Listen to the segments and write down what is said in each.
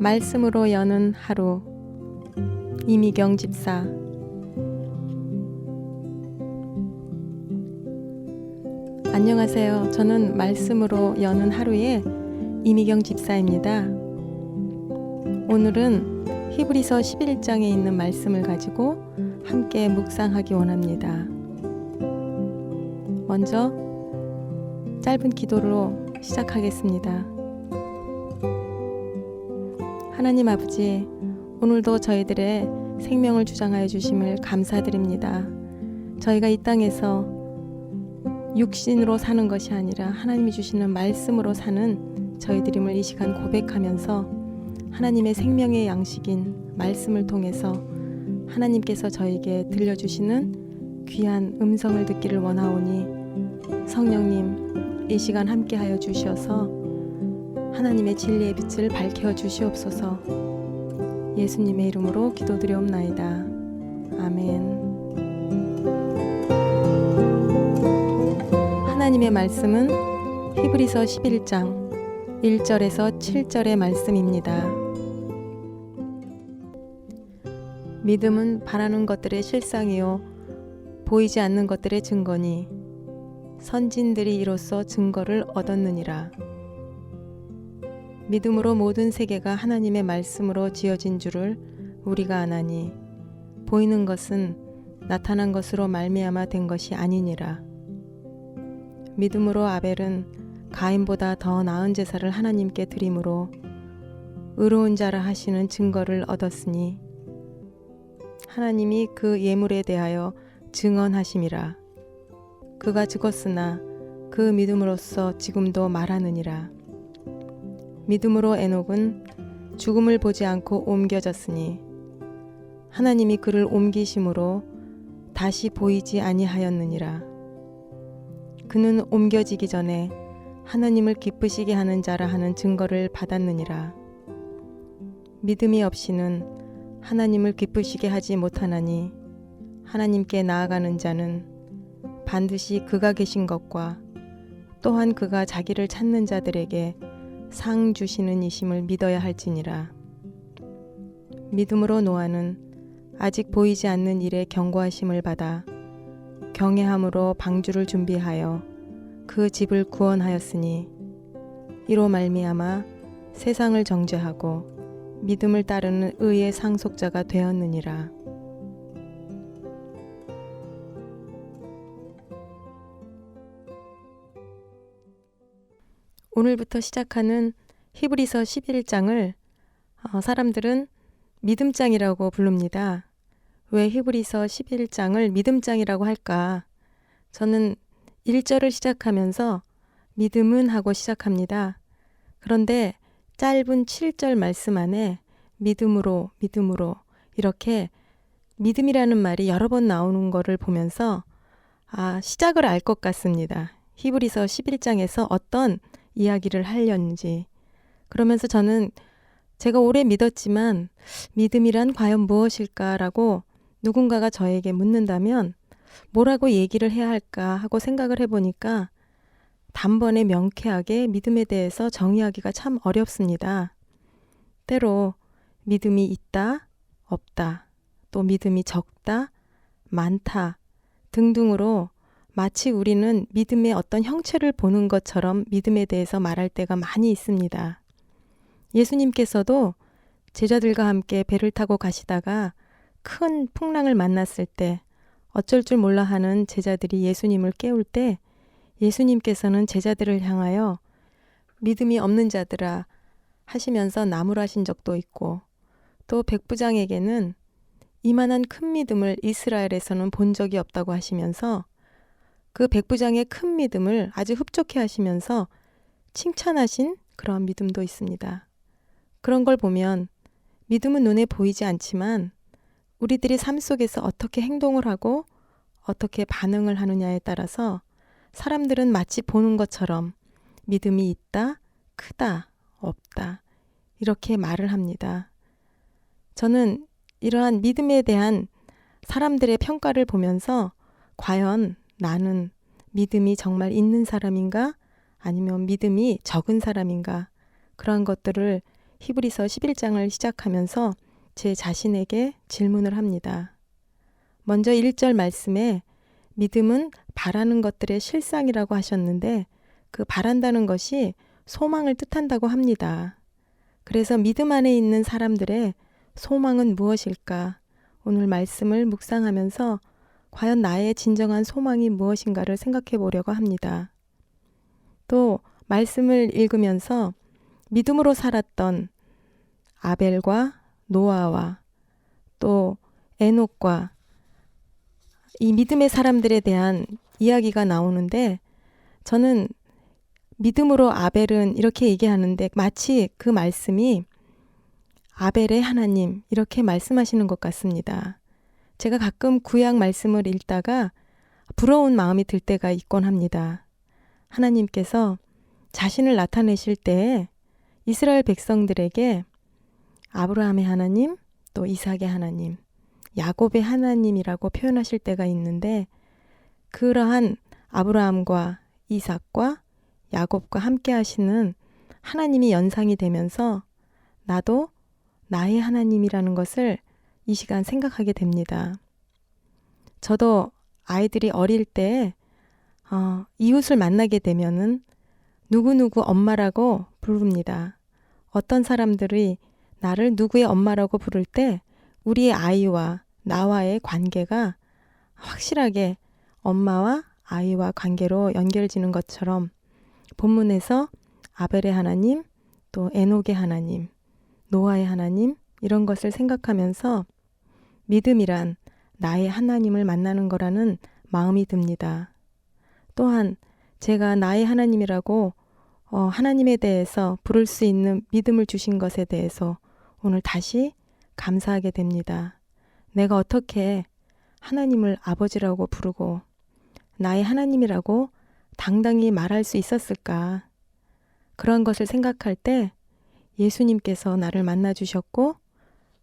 말씀으로 여는 하루. 이미경 집사. 안녕하세요. 저는 말씀으로 여는 하루의 이미경 집사입니다. 오늘은 히브리서 11장에 있는 말씀을 가지고 함께 묵상하기 원합니다. 먼저 짧은 기도로 시작하겠습니다. 하나님 아버지, 오늘도 저희들의 생명을 주장하여 주심을 감사드립니다. 저희가 이 땅에서 육신으로 사는 것이 아니라 하나님이 주시는 말씀으로 사는 저희들임을 이 시간 고백하면서 하나님의 생명의 양식인 말씀을 통해서 하나님께서 저에게 들려주시는 귀한 음성을 듣기를 원하오니 성령님, 이 시간 함께하여 주시어서 하나님의 진리의 빛을 밝혀 주시옵소서. 예수님의 이름으로 기도드리옵나이다. 아멘. 하나님의 말씀은 히브리서 11장 1절에서 7절의 말씀입니다. 믿음은 바라는 것들의 실상이요 보이지 않는 것들의 증거니 선진들이 이로써 증거를 얻었느니라. 믿음으로 모든 세계가 하나님의 말씀으로 지어진 줄을 우리가 아나니 보이는 것은 나타난 것으로 말미암아 된 것이 아니니라. 믿음으로 아벨은 가인보다 더 나은 제사를 하나님께 드림으로 의로운 자라 하시는 증거를 얻었으니 하나님이 그 예물에 대하여 증언하심이라. 그가 죽었으나 그 믿음으로써 지금도 말하느니라. 믿음으로 에녹은 죽음을 보지 않고 옮겨졌으니 하나님이 그를 옮기심으로 다시 보이지 아니하였느니라. 그는 옮겨지기 전에 하나님을 기쁘시게 하는 자라 하는 증거를 받았느니라. 믿음이 없이는 하나님을 기쁘시게 하지 못하나니 하나님께 나아가는 자는 반드시 그가 계신 것과 또한 그가 자기를 찾는 자들에게 상 주시는 이심을 믿어야 할지니라. 믿음으로 노아는 아직 보이지 않는 일에 경고하심을 받아 경외함으로 방주를 준비하여 그 집을 구원하였으니 이로 말미암아 세상을 정죄하고 믿음을 따르는 의의 상속자가 되었느니라. 오늘부터 시작하는 히브리서 11장을 사람들은 믿음장이라고 부릅니다. 왜 히브리서 11장을 믿음장이라고 할까? 저는 1절을 시작하면서 믿음은 하고 시작합니다. 그런데 짧은 7절 말씀 안에 믿음으로 이렇게 믿음이라는 말이 여러 번 나오는 거를 보면서 시작을 알 것 같습니다. 히브리서 11장에서 어떤 이야기를 하려는지. 그러면서 저는 제가 오래 믿었지만 믿음이란 과연 무엇일까라고 누군가가 저에게 묻는다면 뭐라고 얘기를 해야 할까 하고 생각을 해보니까 단번에 명쾌하게 믿음에 대해서 정의하기가 참 어렵습니다. 때로 믿음이 있다, 없다, 또 믿음이 적다, 많다 등등으로 마치 우리는 믿음의 어떤 형체를 보는 것처럼 믿음에 대해서 말할 때가 많이 있습니다. 예수님께서도 제자들과 함께 배를 타고 가시다가 큰 풍랑을 만났을 때 어쩔 줄 몰라 하는 제자들이 예수님을 깨울 때 예수님께서는 제자들을 향하여 믿음이 없는 자들아 하시면서 나무라신 적도 있고 또 백부장에게는 이만한 큰 믿음을 이스라엘에서는 본 적이 없다고 하시면서 그 백부장의 큰 믿음을 아주 흡족해 하시면서 칭찬하신 그런 믿음도 있습니다. 그런 걸 보면 믿음은 눈에 보이지 않지만 우리들이 삶 속에서 어떻게 행동을 하고 어떻게 반응을 하느냐에 따라서 사람들은 마치 보는 것처럼 믿음이 있다, 크다, 없다 이렇게 말을 합니다. 저는 이러한 믿음에 대한 사람들의 평가를 보면서 과연 나는 믿음이 정말 있는 사람인가? 아니면 믿음이 적은 사람인가? 그러한 것들을 히브리서 11장을 시작하면서 제 자신에게 질문을 합니다. 먼저 1절 말씀에 믿음은 바라는 것들의 실상이라고 하셨는데 그 바란다는 것이 소망을 뜻한다고 합니다. 그래서 믿음 안에 있는 사람들의 소망은 무엇일까? 오늘 말씀을 묵상하면서 과연 나의 진정한 소망이 무엇인가를 생각해 보려고 합니다. 또 말씀을 읽으면서 믿음으로 살았던 아벨과 노아와 또 에녹과 이 믿음의 사람들에 대한 이야기가 나오는데 저는 믿음으로 아벨은 이렇게 얘기하는데 마치 그 말씀이 아벨의 하나님 이렇게 말씀하시는 것 같습니다. 제가 가끔 구약 말씀을 읽다가 부러운 마음이 들 때가 있곤 합니다. 하나님께서 자신을 나타내실 때에 이스라엘 백성들에게 아브라함의 하나님, 또 이삭의 하나님, 야곱의 하나님이라고 표현하실 때가 있는데 그러한 아브라함과 이삭과 야곱과 함께 하시는 하나님이 연상이 되면서 나도 나의 하나님이라는 것을 이 시간 생각하게 됩니다. 저도 아이들이 어릴 때 이웃을 만나게 되면은 누구누구 엄마라고 부릅니다. 어떤 사람들이 나를 누구의 엄마라고 부를 때 우리의 아이와 나와의 관계가 확실하게 엄마와 아이와 관계로 연결지는 것처럼 본문에서 아벨의 하나님, 또 에녹의 하나님, 노아의 하나님 이런 것을 생각하면서 믿음이란 나의 하나님을 만나는 거라는 마음이 듭니다. 또한 제가 나의 하나님이라고 하나님에 대해서 부를 수 있는 믿음을 주신 것에 대해서 오늘 다시 감사하게 됩니다. 내가 어떻게 하나님을 아버지라고 부르고 나의 하나님이라고 당당히 말할 수 있었을까? 그런 것을 생각할 때 예수님께서 나를 만나주셨고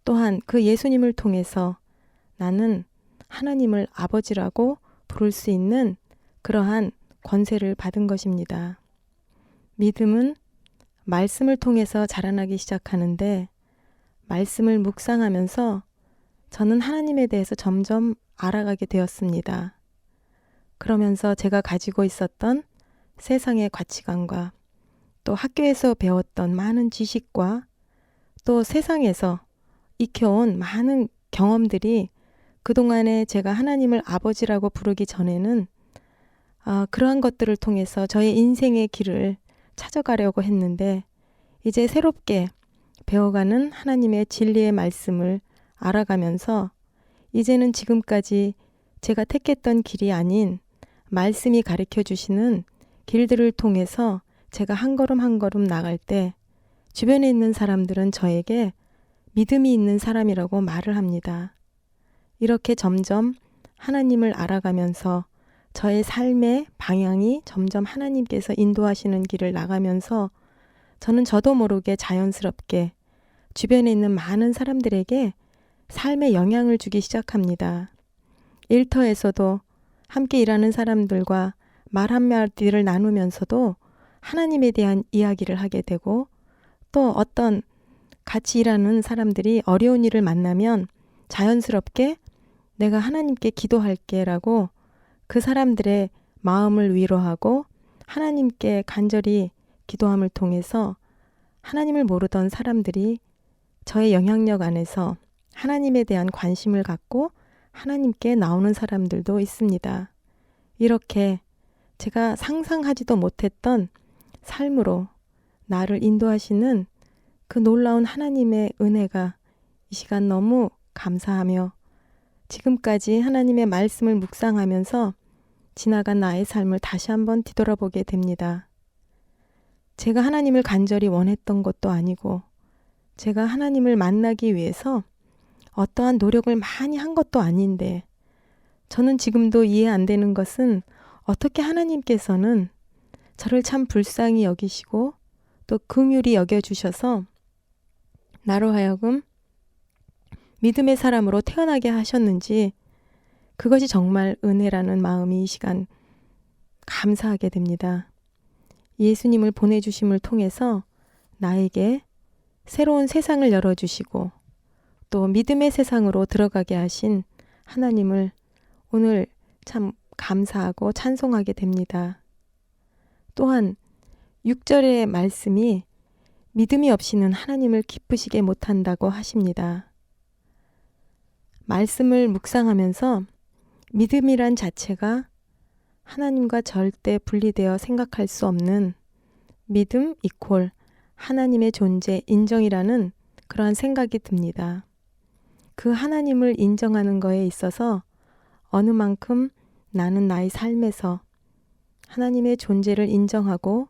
또한 그 예수님을 통해서 나는 하나님을 아버지라고 부를 수 있는 그러한 권세를 받은 것입니다. 믿음은 말씀을 통해서 자라나기 시작하는데 말씀을 묵상하면서 저는 하나님에 대해서 점점 알아가게 되었습니다. 그러면서 제가 가지고 있었던 세상의 가치관과 또 학교에서 배웠던 많은 지식과 또 세상에서 익혀온 많은 경험들이 그동안에 제가 하나님을 아버지라고 부르기 전에는 그러한 것들을 통해서 저의 인생의 길을 찾아가려고 했는데 이제 새롭게 배워가는 하나님의 진리의 말씀을 알아가면서 이제는 지금까지 제가 택했던 길이 아닌 말씀이 가르쳐 주시는 길들을 통해서 제가 한 걸음 한 걸음 나갈 때 주변에 있는 사람들은 저에게 믿음이 있는 사람이라고 말을 합니다. 이렇게 점점 하나님을 알아가면서 저의 삶의 방향이 점점 하나님께서 인도하시는 길을 나가면서 저는 저도 모르게 자연스럽게 주변에 있는 많은 사람들에게 삶에 영향을 주기 시작합니다. 일터에서도 함께 일하는 사람들과 말 한마디를 나누면서도 하나님에 대한 이야기를 하게 되고 또 어떤 같이 일하는 사람들이 어려운 일을 만나면 자연스럽게 내가 하나님께 기도할게 라고 그 사람들의 마음을 위로하고 하나님께 간절히 기도함을 통해서 하나님을 모르던 사람들이 저의 영향력 안에서 하나님에 대한 관심을 갖고 하나님께 나오는 사람들도 있습니다. 이렇게 제가 상상하지도 못했던 삶으로 나를 인도하시는 그 놀라운 하나님의 은혜가 이 시간 너무 감사하며 지금까지 하나님의 말씀을 묵상하면서 지나간 나의 삶을 다시 한번 뒤돌아보게 됩니다. 제가 하나님을 간절히 원했던 것도 아니고 제가 하나님을 만나기 위해서 어떠한 노력을 많이 한 것도 아닌데 저는 지금도 이해 안 되는 것은 어떻게 하나님께서는 저를 참 불쌍히 여기시고 또 긍휼히 여겨주셔서 나로 하여금 믿음의 사람으로 태어나게 하셨는지 그것이 정말 은혜라는 마음이 이 시간 감사하게 됩니다. 예수님을 보내주심을 통해서 나에게 새로운 세상을 열어주시고 또 믿음의 세상으로 들어가게 하신 하나님을 오늘 참 감사하고 찬송하게 됩니다. 또한 6절의 말씀이 믿음이 없이는 하나님을 기쁘시게 못한다고 하십니다. 말씀을 묵상하면서 믿음이란 자체가 하나님과 절대 분리되어 생각할 수 없는 믿음 이퀄 하나님의 존재 인정이라는 그러한 생각이 듭니다. 그 하나님을 인정하는 거에 있어서 어느 만큼 나는 나의 삶에서 하나님의 존재를 인정하고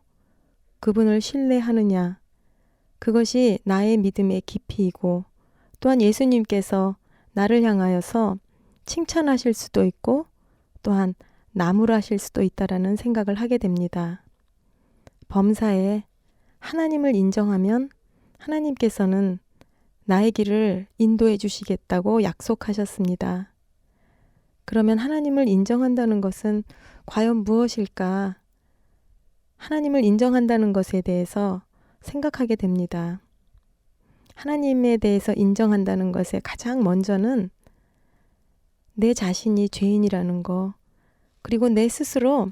그분을 신뢰하느냐, 그것이 나의 믿음의 깊이이고 또한 예수님께서 나를 향하여서 칭찬하실 수도 있고 또한 나무라실 수도 있다라는 생각을 하게 됩니다. 범사에 하나님을 인정하면 하나님께서는 나의 길을 인도해 주시겠다고 약속하셨습니다. 그러면 하나님을 인정한다는 것은 과연 무엇일까? 하나님을 인정한다는 것에 대해서 생각하게 됩니다. 하나님에 대해서 인정한다는 것에 가장 먼저는 내 자신이 죄인이라는 거, 그리고 내 스스로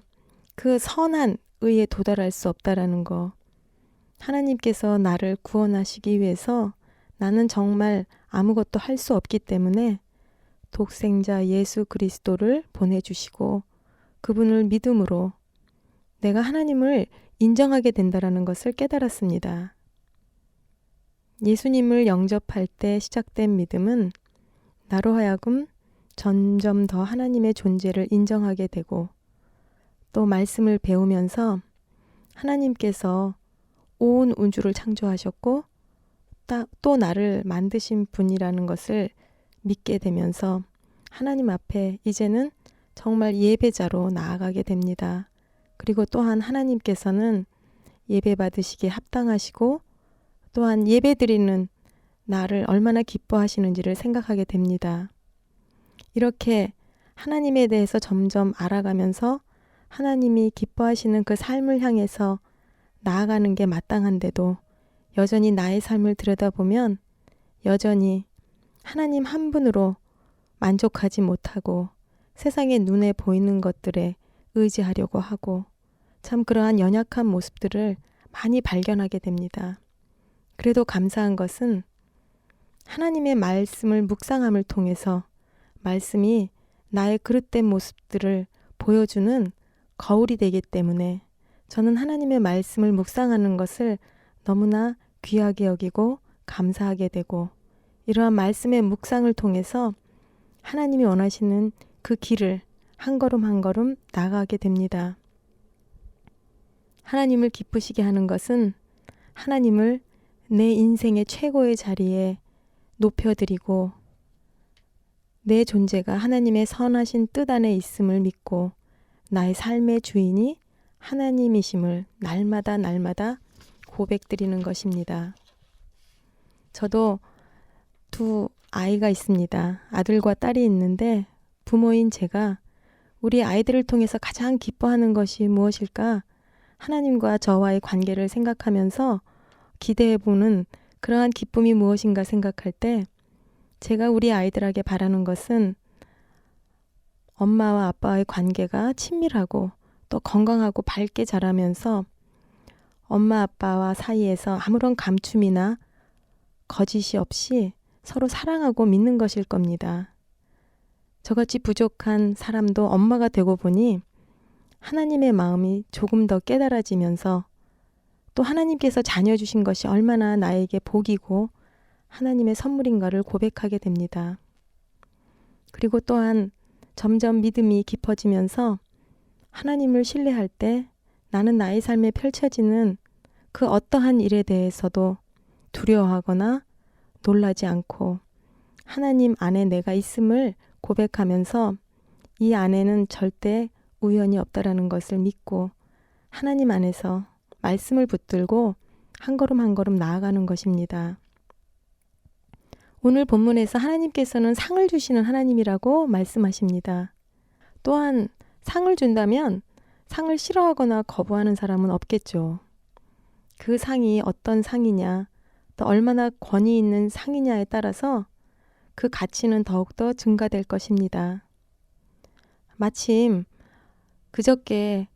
그 선한 의에 도달할 수 없다라는 거, 하나님께서 나를 구원하시기 위해서 나는 정말 아무것도 할 수 없기 때문에 독생자 예수 그리스도를 보내주시고 그분을 믿음으로 내가 하나님을 인정하게 된다라는 것을 깨달았습니다. 예수님을 영접할 때 시작된 믿음은 나로 하여금 점점 더 하나님의 존재를 인정하게 되고 또 말씀을 배우면서 하나님께서 온 우주를 창조하셨고 또 나를 만드신 분이라는 것을 믿게 되면서 하나님 앞에 이제는 정말 예배자로 나아가게 됩니다. 그리고 또한 하나님께서는 예배 받으시기에 합당하시고 또한 예배 드리는 나를 얼마나 기뻐하시는지를 생각하게 됩니다. 이렇게 하나님에 대해서 점점 알아가면서 하나님이 기뻐하시는 그 삶을 향해서 나아가는 게 마땅한데도 여전히 나의 삶을 들여다보면 여전히 하나님 한 분으로 만족하지 못하고 세상의 눈에 보이는 것들에 의지하려고 하고 참 그러한 연약한 모습들을 많이 발견하게 됩니다. 그래도 감사한 것은 하나님의 말씀을 묵상함을 통해서 말씀이 나의 그릇된 모습들을 보여주는 거울이 되기 때문에 저는 하나님의 말씀을 묵상하는 것을 너무나 귀하게 여기고 감사하게 되고 이러한 말씀의 묵상을 통해서 하나님이 원하시는 그 길을 한 걸음 한 걸음 나아가게 됩니다. 하나님을 기쁘시게 하는 것은 하나님을 내 인생의 최고의 자리에 높여드리고 내 존재가 하나님의 선하신 뜻 안에 있음을 믿고 나의 삶의 주인이 하나님이심을 날마다 고백드리는 것입니다. 저도 두 아이가 있습니다. 아들과 딸이 있는데 부모인 제가 우리 아이들을 통해서 가장 기뻐하는 것이 무엇일까? 하나님과 저와의 관계를 생각하면서 기대해보는 그러한 기쁨이 무엇인가 생각할 때 제가 우리 아이들에게 바라는 것은 엄마와 아빠의 관계가 친밀하고 또 건강하고 밝게 자라면서 엄마 아빠와 사이에서 아무런 감춤이나 거짓이 없이 서로 사랑하고 믿는 것일 겁니다. 저같이 부족한 사람도 엄마가 되고 보니 하나님의 마음이 조금 더 깨달아지면서 또 하나님께서 자녀 주신 것이 얼마나 나에게 복이고 하나님의 선물인가를 고백하게 됩니다. 그리고 또한 점점 믿음이 깊어지면서 하나님을 신뢰할 때 나는 나의 삶에 펼쳐지는 그 어떠한 일에 대해서도 두려워하거나 놀라지 않고 하나님 안에 내가 있음을 고백하면서 이 안에는 절대 우연이 없다라는 것을 믿고 하나님 안에서 말씀을 붙들고 한 걸음 한 걸음 나아가는 것입니다. 오늘 본문에서 하나님께서는 상을 주시는 하나님이라고 말씀하십니다. 또한 상을 준다면 상을 싫어하거나 거부하는 사람은 없겠죠. 그 상이 어떤 상이냐, 또 얼마나 권위 있는 상이냐에 따라서 그 가치는 더욱더 증가될 것입니다. 마침 그저께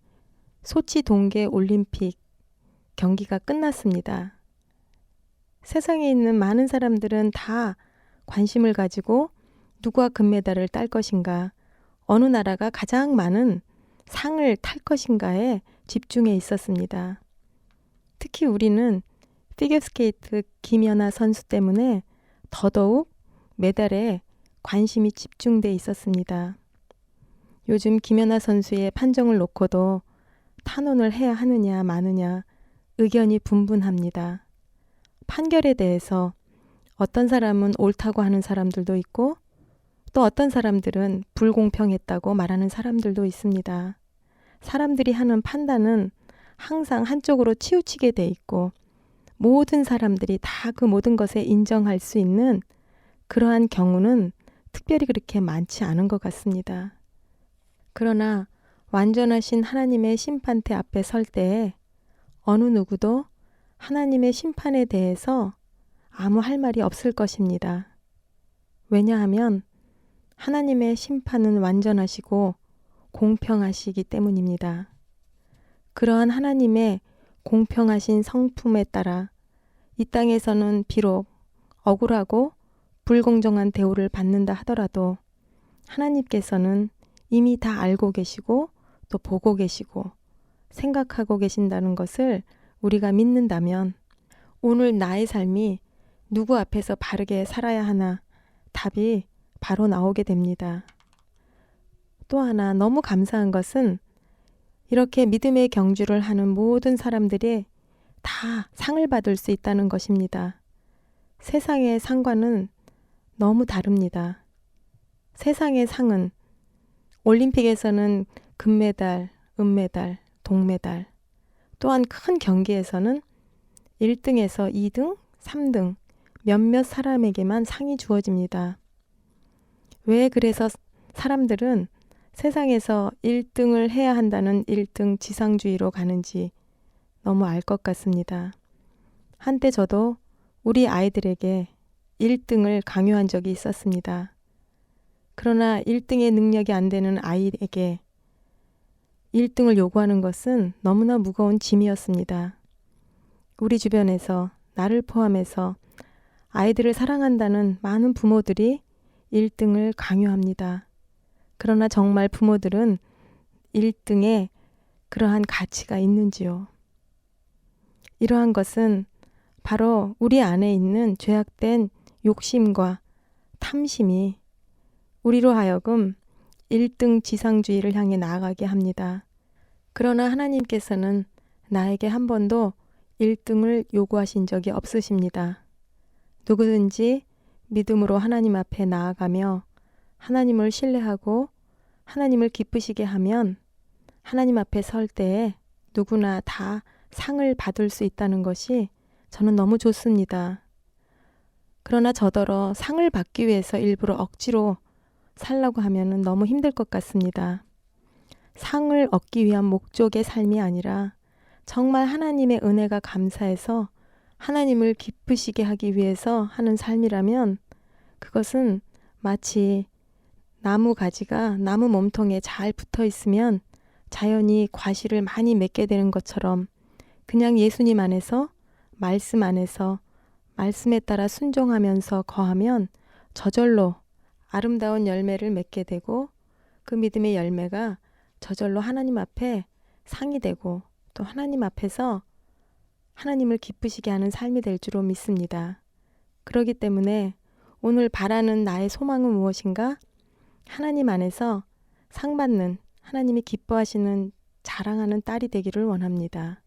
소치 동계 올림픽 경기가 끝났습니다. 세상에 있는 많은 사람들은 다 관심을 가지고 누가 금메달을 딸 것인가, 어느 나라가 가장 많은 상을 탈 것인가에 집중해 있었습니다. 특히 우리는 피겨스케이트 김연아 선수 때문에 더더욱 메달에 관심이 집중돼 있었습니다. 요즘 김연아 선수의 판정을 놓고도 탄원을 해야 하느냐 마느냐 의견이 분분합니다. 판결에 대해서 어떤 사람은 옳다고 하는 사람들도 있고 또 어떤 사람들은 불공평했다고 말하는 사람들도 있습니다. 사람들이 하는 판단은 항상 한쪽으로 치우치게 돼 있고 모든 사람들이 다 그 모든 것에 인정할 수 있는 그러한 경우는 특별히 그렇게 많지 않은 것 같습니다. 그러나 완전하신 하나님의 심판대 앞에 설 때에 어느 누구도 하나님의 심판에 대해서 아무 할 말이 없을 것입니다. 왜냐하면 하나님의 심판은 완전하시고 공평하시기 때문입니다. 그러한 하나님의 공평하신 성품에 따라 이 땅에서는 비록 억울하고 불공정한 대우를 받는다 하더라도 하나님께서는 이미 다 알고 계시고 또 보고 계시고 생각하고 계신다는 것을 우리가 믿는다면 오늘 나의 삶이 누구 앞에서 바르게 살아야 하나 답이 바로 나오게 됩니다. 또 하나 너무 감사한 것은 이렇게 믿음의 경주를 하는 모든 사람들이 다 상을 받을 수 있다는 것입니다. 세상의 상과는 너무 다릅니다. 세상의 상은 올림픽에서는 금메달, 은메달, 동메달, 또한 큰 경기에서는 1등에서 2등, 3등 몇몇 사람에게만 상이 주어집니다. 왜 그래서 사람들은 세상에서 1등을 해야 한다는 1등 지상주의로 가는지 너무 알 것 같습니다. 한때 저도 우리 아이들에게 1등을 강요한 적이 있었습니다. 그러나 1등의 능력이 안 되는 아이에게 1등을 요구하는 것은 너무나 무거운 짐이었습니다. 우리 주변에서 나를 포함해서 아이들을 사랑한다는 많은 부모들이 1등을 강요합니다. 그러나 정말 부모들은 1등에 그러한 가치가 있는지요? 이러한 것은 바로 우리 안에 있는 죄악된 욕심과 탐심이 우리로 하여금 1등 지상주의를 향해 나아가게 합니다. 그러나 하나님께서는 나에게 한 번도 1등을 요구하신 적이 없으십니다. 누구든지 믿음으로 하나님 앞에 나아가며 하나님을 신뢰하고 하나님을 기쁘시게 하면 하나님 앞에 설 때에 누구나 다 상을 받을 수 있다는 것이 저는 너무 좋습니다. 그러나 저더러 상을 받기 위해서 일부러 억지로 살라고 하면 너무 힘들 것 같습니다. 상을 얻기 위한 목적의 삶이 아니라 정말 하나님의 은혜가 감사해서 하나님을 기쁘시게 하기 위해서 하는 삶이라면 그것은 마치 나무 가지가 나무 몸통에 잘 붙어 있으면 자연히 과실을 많이 맺게 되는 것처럼 그냥 예수님 안에서 말씀 안에서 말씀에 따라 순종하면서 거하면 저절로 아름다운 열매를 맺게 되고 그 믿음의 열매가 저절로 하나님 앞에 상이 되고 또 하나님 앞에서 하나님을 기쁘시게 하는 삶이 될 줄로 믿습니다. 그렇기 때문에 오늘 바라는 나의 소망은 무엇인가? 하나님 안에서 상 받는 하나님이 기뻐하시는 자랑하는 딸이 되기를 원합니다.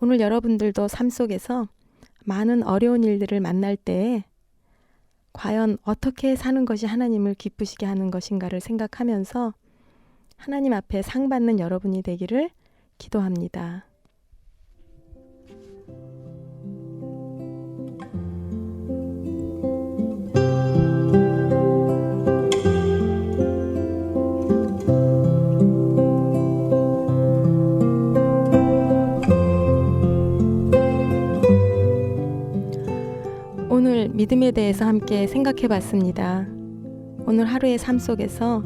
오늘 여러분들도 삶 속에서 많은 어려운 일들을 만날 때에 과연 어떻게 사는 것이 하나님을 기쁘시게 하는 것인가를 생각하면서 하나님 앞에 상 받는 여러분이 되기를 기도합니다. 믿음에 대해서 함께 생각해 봤습니다. 오늘 하루의 삶 속에서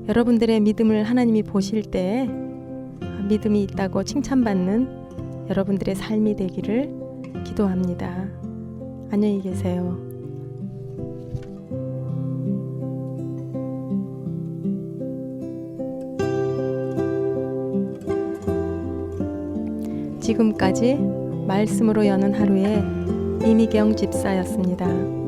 여러분들의 믿음을 하나님이 보실 때 믿음이 있다고 칭찬받는 여러분들의 삶이 되기를 기도합니다. 안녕히 계세요. 지금까지 말씀으로 여는 하루의 이미경 집사였습니다.